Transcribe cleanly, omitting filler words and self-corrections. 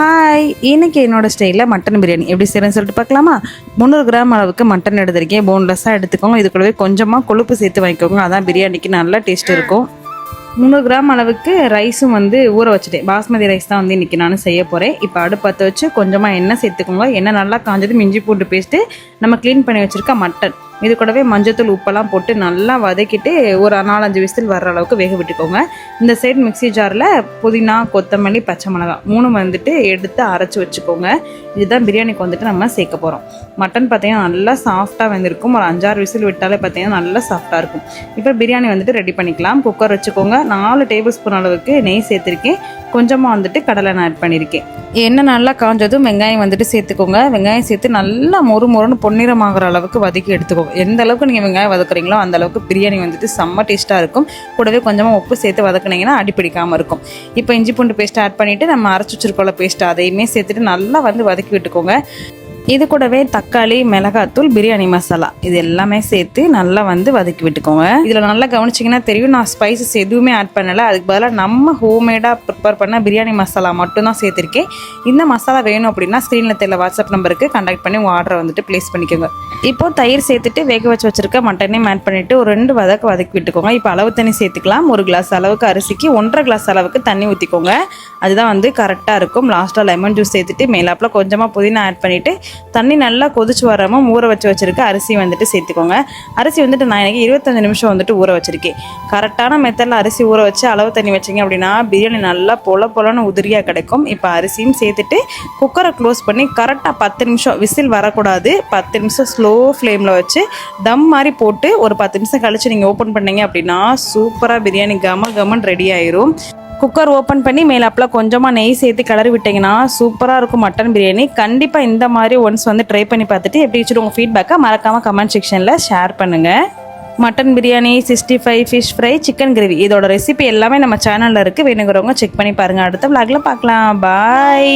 Hi, இன்னைக்கு என்னோட ஸ்டைலில் மட்டன் பிரியாணி எப்படி செய்யறேன்னு சொல்லிட்டு பார்க்கலாமா? 300 கிராம் அளவுக்கு மட்டன் எடுத்திருக்கேன். போன்லெஸ்ஸாக எடுத்துக்கோங்க. இது கூடவே கொஞ்சமாக கொழுப்பு சேர்த்து வாங்கிக்கோங்க. அதான் பிரியாணிக்கு நல்லா டேஸ்ட் இருக்கும். 300 கிராம் அளவுக்கு ரைஸும் ஊற வச்சுட்டேன். பாஸ்மதி ரைஸ் தான் இன்றைக்கி நான் செய்ய போகிறேன். இப்போ அடுப்பத்தை வச்சு கொஞ்சமாக எண்ணெய் சேர்த்துக்கோங்க. எண்ணெய் நல்லா காஞ்சதும் இஞ்சி பூண்டு பேஸ்ட்டு, நம்ம க்ளீன் பண்ணி வச்சுருக்க மட்டன், இது கூடவே மஞ்சத்தூள் உப்பெல்லாம் போட்டு நல்லா வதக்கிட்டு ஒரு 4-5 விசில் வர்ற அளவுக்கு வேக விட்டுக்கோங்க. இந்த சைடு மிக்ஸி ஜாரில் புதினா, கொத்தமல்லி, பச்சை மிளகாய் 3 எடுத்து அரைச்சி வச்சுக்கோங்க. இதுதான் பிரியாணிக்கு நம்ம சேர்க்க போகிறோம். மட்டன் பார்த்தீங்கன்னா நல்லா சாஃப்டாக வெந்திருக்கும். ஒரு 5-6 விசில் விட்டாலே பார்த்தீங்கன்னா நல்லா சாஃப்டாக இருக்கும். இப்போ பிரியாணி ரெடி பண்ணிக்கலாம். குக்கர் வச்சுக்கோங்க. 4 டேபிள் ஸ்பூன் அளவுக்கு நெய் சேர்த்துருக்கேன். கொஞ்சமாக கடலை நான் ஆட் பண்ணியிருக்கேன். எண்ணெய் நல்லா காஞ்சதும் வெங்காயம் சேர்த்துக்கோங்க. வெங்காயம் சேர்த்து நல்லா மொறுன்னு பொன்னிறமாகிற அளவுக்கு வதக்கி எடுத்துக்கோங்க. எந்த அளவுக்கு நீங்கள் வெங்காயம் வதக்குறீங்களோ அந்த அளவுக்கு பிரியாணி செம்ம டேஸ்ட்டாக இருக்கும். கூடவே கொஞ்சமாக உப்பு சேர்த்து வதக்குனீங்கன்னா அடிப்பிடிக்காமல் இருக்கும். இப்போ இஞ்சி பூண்டு பேஸ்ட் ஆட் பண்ணிவிட்டு நம்ம அரைச்சி வச்சிருக்கோம் பேஸ்ட், அதையுமே சேர்த்துட்டு நல்லா வதக்கி விட்டுக்கோங்க. இது கூடவே தக்காளி, மிளகாத்தூள், பிரியாணி மசாலா இது எல்லாமே சேர்த்து நல்லா வதக்கி விட்டுக்கோங்க. இதில் நல்லா கவனிச்சிங்கன்னா தெரியும், நான் ஸ்பைசஸ் எதுவுமே ஆட் பண்ணலை. அதுக்கு பதிலாக நம்ம ஹோம்மேடாக ப்ரிப்பேர் பண்ண பிரியாணி மசாலா மட்டும்தான் சேர்த்துருக்கேன். இந்த மசாலா வேணும் அப்படின்னா ஸ்க்ரீனில் தெரியல வாட்ஸ்அப் நம்பருக்கு கான்டாக்ட் பண்ணி உங்கள் ஆர்டரை ப்ளேஸ் பண்ணிக்கோங்க. இப்போது தயிர் சேர்த்துட்டு வேக வச்சுருக்க மட்டனையும் ஆட் பண்ணிவிட்டு ஒரு 2 வதக்கி விட்டுக்கோங்க. இப்போ அளவு தண்ணி சேர்த்துக்கலாம். 1 கிளாஸ் அளவுக்கு அரிசிக்கு 1.5 கிளாஸ் அளவுக்கு தண்ணி ஊற்றிக்கோங்க. அதுதான் கரெக்டாக இருக்கும். லாஸ்ட்டாக லெமன் ஜூஸ் சேர்த்துட்டு மேலாப்பில் கொஞ்சமாக புதினா ஆட் பண்ணிவிட்டு தண்ணி நல்லா கொதிச்சு வராமல் ஊற வச்சுருக்க அரிசி சேர்த்துக்கோங்க. அரிசி நான் எனக்கு 25 நிமிஷம் ஊற வச்சுருக்கேன். கரெக்டான மெத்தடில் அரிசி ஊற வச்சு அளவு தண்ணி வச்சிங்க அப்படின்னா பிரியாணி நல்லா பொலன்னு உதிரியாக கிடைக்கும். இப்போ அரிசியும் சேர்த்துட்டு குக்கரை க்ளோஸ் பண்ணி கரெக்டாக 10 நிமிஷம், விசில் வரக்கூடாது, 10 நிமிஷம் ஸ்லோ ஃப்ளேமில் வச்சு தம் மாதிரி போட்டு ஒரு 10 நிமிஷம் கழிச்சு நீங்கள் ஓப்பன் பண்ணீங்க அப்படின்னா சூப்பராக பிரியாணி கமன்னு ரெடி ஆயிரும். குக்கர் ஓப்பன் பண்ணி மேலாப்பில் கொஞ்சமாக நெய் சேர்த்து கிளறி விட்டிங்கன்னா சூப்பராக இருக்கும் மட்டன் பிரியாணி. கண்டிப்பாக இந்த மாதிரி ஒன்ஸ் ட்ரை பண்ணி பார்த்துட்டு எப்படி வச்சுட்டு உங்கள் ஃபீட்பேக்கை மறக்காமல் கமெண்ட் செக்ஷனில் ஷேர் பண்ணுங்கள். Mutton biryani, 65 fish fry, chicken gravy இதோட ரெசிபி எல்லாமே நம்ம சேனலில் இருக்குது. வேணுங்கிறவங்க செக் பண்ணி பாருங்கள். அடுத்த vlogல பார்க்கலாம். பாய்.